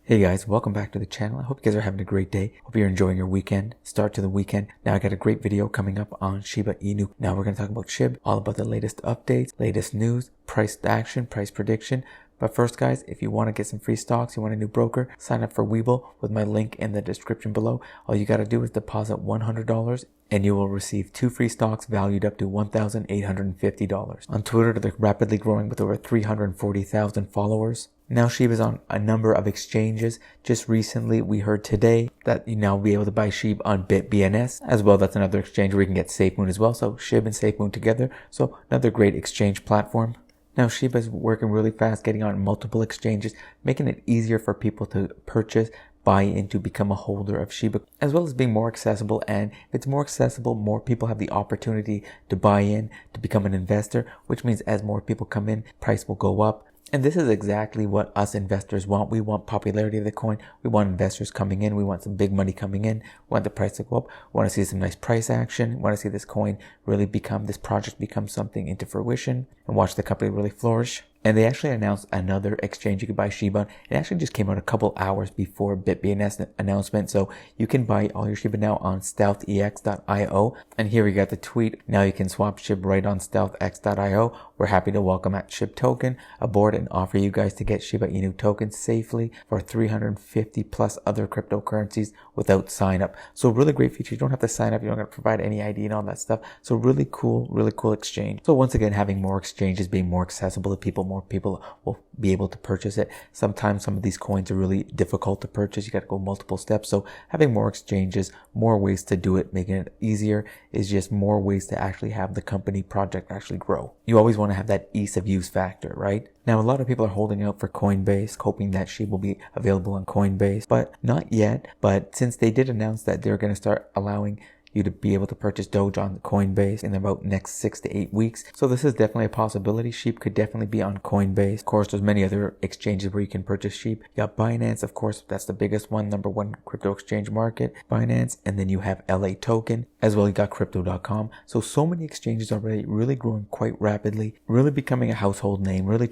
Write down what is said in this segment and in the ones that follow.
Hey guys, welcome back to the channel. I hope you guys are having a great day. Hope you're enjoying your weekend, start to the weekend. Now I got a great video coming up on Shiba Inu. Now we're going to talk about SHIB, all about the latest updates, latest news, price action, price prediction. But first guys, if you want to get some free stocks, you want a new broker, sign up for WEBULL with my link in the description below. All you got to do is deposit $100 and you will receive 2 free stocks valued up to $1,850. On Twitter, they're rapidly growing with over 340,000 followers. Now SHIB is on a number of exchanges. Just recently, we heard today that you now be able to buy SHIB on BINANCE as well. That's another exchange where you can get SafeMoon as well. So SHIB and SafeMoon together. So another great exchange platform. Now SHIB is working really fast, getting on multiple exchanges, making it easier for people to purchase, buy into, become a holder of SHIBA, as well as being more accessible. And if it's more accessible, more people have the opportunity to buy in, to become an investor, which means as more people come in, price will go up. And this is exactly what us investors want. We want popularity of the coin. We want investors coming in. We want some big money coming in. We want the price to go up. We want to see some nice price action. We want to see this coin really become, this project become something into fruition and watch the company really flourish. And they actually announced another exchange you could buy SHIBA. It actually just came out a couple hours before BINANCE announcement. So you can buy all your SHIBA now on stealthx.io. And here we got the tweet. Now you can swap SHIB right on stealthx.io. We're happy to welcome at SHIB token aboard and offer you guys to get Shiba Inu tokens safely for 350 plus other cryptocurrencies without sign up. So really great feature. You don't have to sign up. You don't have to provide any ID and all that stuff. So really cool exchange. So once again, having more exchanges, being more accessible to people, more people will be able to purchase it. Sometimes some of these coins are really difficult to purchase. You got to go multiple steps. So having more exchanges, more ways to do it, making it easier is just more ways to actually have the company project actually grow. You always want to have that ease of use factor, right? Now, a lot of people are holding out for Coinbase, hoping that SHIB will be available on Coinbase, but not yet. But since they did announce that they're going to start allowing you to be able to purchase Doge on Coinbase in about next 6 to 8 weeks. So this is definitely a possibility. SHIB could definitely be on Coinbase. Of course, there's many other exchanges where you can purchase SHIB. You got Binance, of course, that's the biggest one, #1 crypto exchange market, Binance. And then you have LA Token, as well you got crypto.com. So many exchanges already really growing quite rapidly, really becoming a household name, really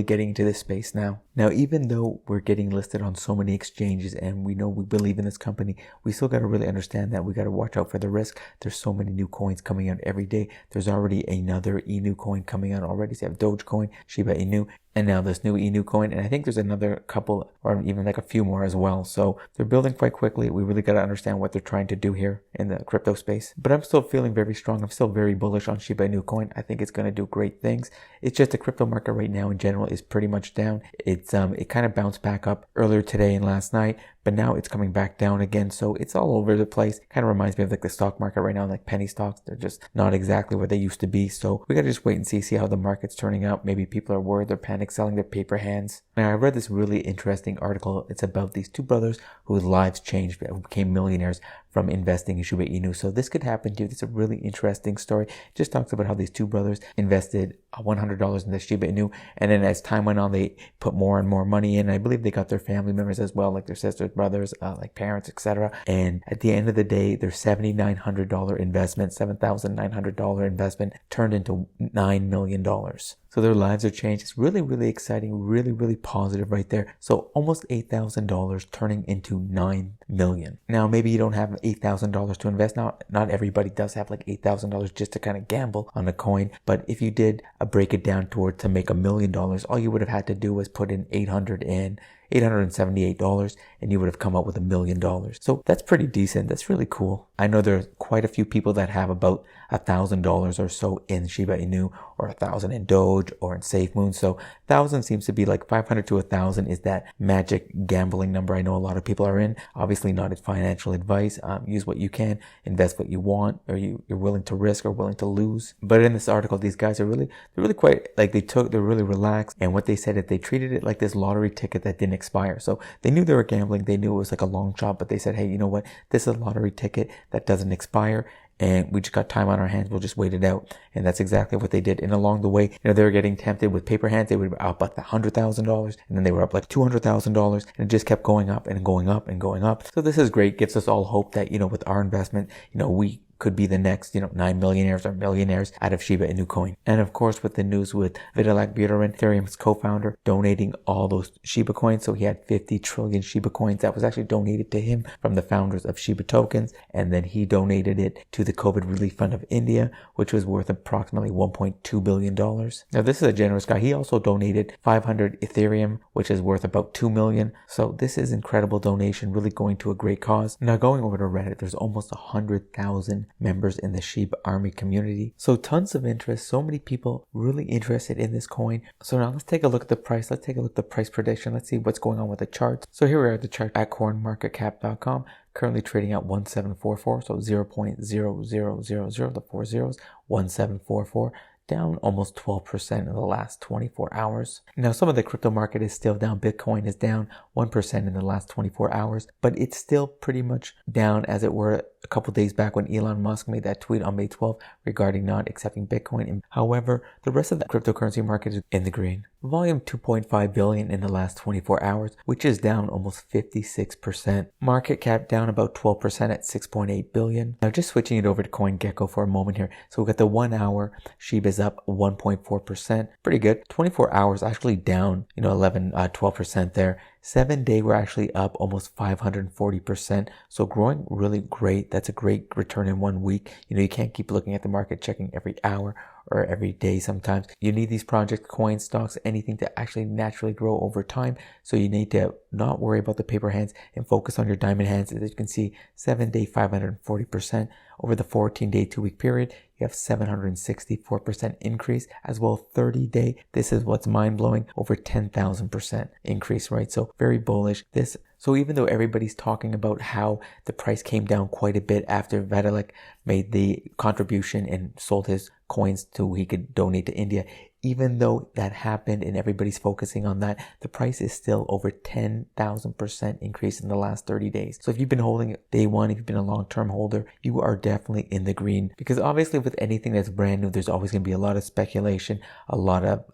getting into this space now. Now, even though we're getting listed on so many exchanges and we know we believe in this company, we still got to really understand that we got to watch out for the risk. There's so many new coins coming out every day. There's already another Inu coin coming out already. So you have Dogecoin, Shiba Inu, and now this new Inu coin. And I think there's another couple or even like a few more as well. So they're building quite quickly. We really got to understand what they're trying to do here in the crypto space. But I'm still feeling very strong. I'm still very bullish on Shiba Inu coin. I think it's going to do great things. It's just the crypto market right now in general is pretty much down. It kind of bounced back up earlier today and last night, but now it's coming back down again. So it's all over the place. Kind of reminds me of like the stock market right now, like penny stocks. They're just not exactly where they used to be. So we got to just wait and see how the market's turning out. Maybe people are worried, they're panic selling their paper hands. Now I read this really interesting article. It's about these 2 brothers whose lives changed, who became millionaires from investing in Shiba Inu. So this could happen to you. It's a really interesting story. It just talks about how these 2 brothers invested $100 in the Shiba Inu, and then as time went on, they put more and more money in. I believe they got their family members as well, like their sisters, brothers, like parents, etc. And at the end of the day, their $7,900 investment, $7,900 investment turned into $9 million. So their lives are changed. It's really exciting, really positive right there. So almost $8,000 turning into $9 million. Now, maybe you don't have $8,000 to invest. Now, not everybody does have like $8,000 just to kind of gamble on a coin. But if you did break it down to make $1 million, all you would have had to do was put in $878, and you would have come up with $1 million. So that's pretty decent. That's really cool. I know there's quite a few people that have about $1,000 or so in Shiba Inu, or 1,000 in Doge or in SafeMoon. So 1,000 seems to be like 500 to 1,000 is that magic gambling number I know a lot of people are in. Obviously not financial advice. Use what you can, invest what you want, or you're willing to risk or willing to lose. But in this article, these guys are really quite like they're really relaxed. And what they said is they treated it like this lottery ticket that didn't expire. So they knew they were gambling. They knew it was like a long shot, but they said, hey, you know what? This is a lottery ticket that doesn't expire. And we just got time on our hands. We'll just wait it out. And that's exactly what they did. And along the way, they were getting tempted with paper hands. They would be up like $100,000, and then they were up like $200,000, and it just kept going up and going up and going up. So this is great. Gives us all hope that, with our investment, we could be the next, 9 millionaires or millionaires out of SHIBA INU coin. And of course, with the news with 𝗙𝗟𝗘𝗘𝗦, Ethereum's co-founder, donating all those SHIBA coins. So he had 50 trillion SHIBA coins that was actually donated to him from the founders of SHIBA tokens. And then he donated it to the COVID Relief Fund of India, which was worth approximately $1.2 billion. Now, this is a generous guy. He also donated 500 Ethereum, which is worth about $2 million. So this is incredible donation, really going to a great cause. Now, going over to Reddit, there's almost 100,000 members in the SHIBA Army community. So tons of interest, so many people really interested in this coin. So now let's take a look at the price. Let's take a look at the price prediction. Let's see what's going on with the charts. So here we are at the chart at coinmarketcap.com. Currently trading at 1744, so 0.0000, the 4 zeros, 1744. Down almost 12% in the last 24 hours. Now, some of the crypto market is still down. Bitcoin is down 1% in the last 24 hours, but it's still pretty much down as it were a couple days back when Elon Musk made that tweet on May 12th regarding not accepting Bitcoin. However, the rest of the cryptocurrency market is in the green. Volume 2.5 billion in the last 24 hours, which is down almost 56%. Market cap down about 12% at 6.8 billion. Now, just switching it over to CoinGecko for a moment here. So we got the 1 hour, SHIBA is up 1.4%. Pretty good. 24 hours actually down, 12% there. 7 day we're actually up almost 540%. So growing really great. That's a great return in 1 week. You can't keep looking at the market, checking every hour or every day sometimes. You need these projects, coins, stocks, anything to actually naturally grow over time. So you need to not worry about the paper hands and focus on your diamond hands. As you can see, 7 day, 540%. Over the 14-day, 2-week period, you have 764% increase, as well 30-day. This is what's mind-blowing, over 10,000% increase, right? So very bullish. So even though everybody's talking about how the price came down quite a bit after 𝗙𝗟𝗘𝗘𝗏 made the contribution and sold his coins so he could donate to India, even though that happened and everybody's focusing on that, the price is still over 10,000% increase in the last 30 days. So if you've been holding it day one, if you've been a long-term holder, you are definitely in the green, because obviously with anything that's brand new, there's always going to be a lot of speculation, a lot of,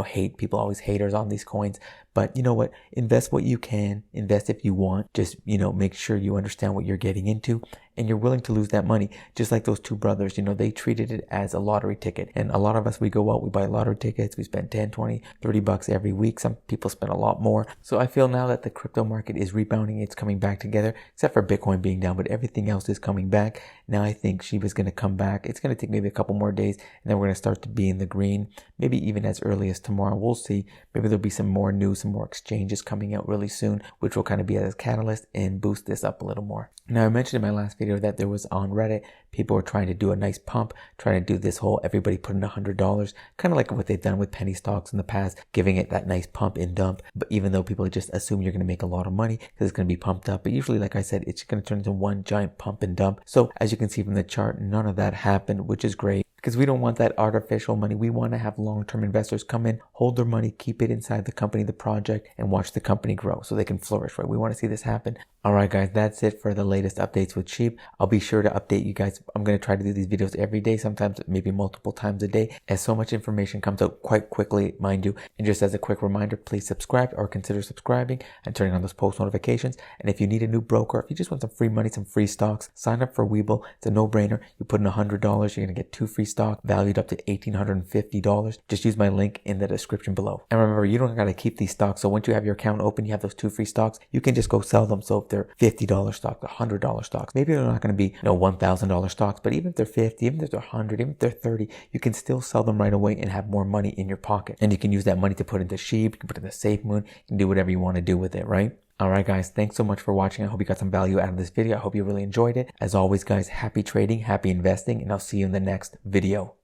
hate. People always haters on these coins. But you know what? Invest what you can. Invest if you want. Just, make sure you understand what you're getting into and you're willing to lose that money. Just like those two brothers, they treated it as a lottery ticket. And a lot of us, we go out, we buy lottery tickets. We spend 10, 20, 30 bucks every week. Some people spend a lot more. So I feel now that the crypto market is rebounding. It's coming back together, except for Bitcoin being down, but everything else is coming back. Now I think SHIBA is going to come back. It's going to take maybe a couple more days and then we're going to start to be in the green. Maybe even as early as tomorrow. We'll see. Maybe there'll be some more news, some more exchanges coming out really soon, which will kind of be as a catalyst and boost this up a little more. Now, I mentioned in my last video that there was on Reddit, people were trying to do a nice pump, trying to do this whole everybody put in $100, kind of like what they've done with penny stocks in the past, giving it that nice pump and dump. But even though people just assume you're going to make a lot of money because it's going to be pumped up, but usually, like I said, it's going to turn into one giant pump and dump. So as you can see from the chart, none of that happened, which is great, because we don't want that artificial money. We want to have long-term investors come in, hold their money, keep it inside the company, the project, and watch the company grow so they can flourish, right? We want to see this happen. All right, guys, that's it for the latest updates with SHIB. I'll be sure to update you guys. I'm going to try to do these videos every day, sometimes maybe multiple times a day, as so much information comes out quite quickly, mind you. And just as a quick reminder, please subscribe or consider subscribing and turning on those post notifications. And if you need a new broker, if you just want some free money, some free stocks, sign up for WEBULL. It's a no-brainer. You put in $100, you're going to get 2 free stocks valued up to $1,850. Just use my link in the description below. And remember, you don't got to keep these stocks. So once you have your account open, you have those 2 free stocks, you can just go sell them. So if they're $50 stocks, $100 stocks, maybe they're not going to be $1,000 stocks, but even if they're 50, even if they're 100, even if they're 30, you can still sell them right away and have more money in your pocket. And you can use that money to put into SHIB, you can put it into SafeMoon, you can do whatever you want to do with it, right? Alright guys, thanks so much for watching. I hope you got some value out of this video. I hope you really enjoyed it. As always guys, happy trading, happy investing, and I'll see you in the next video.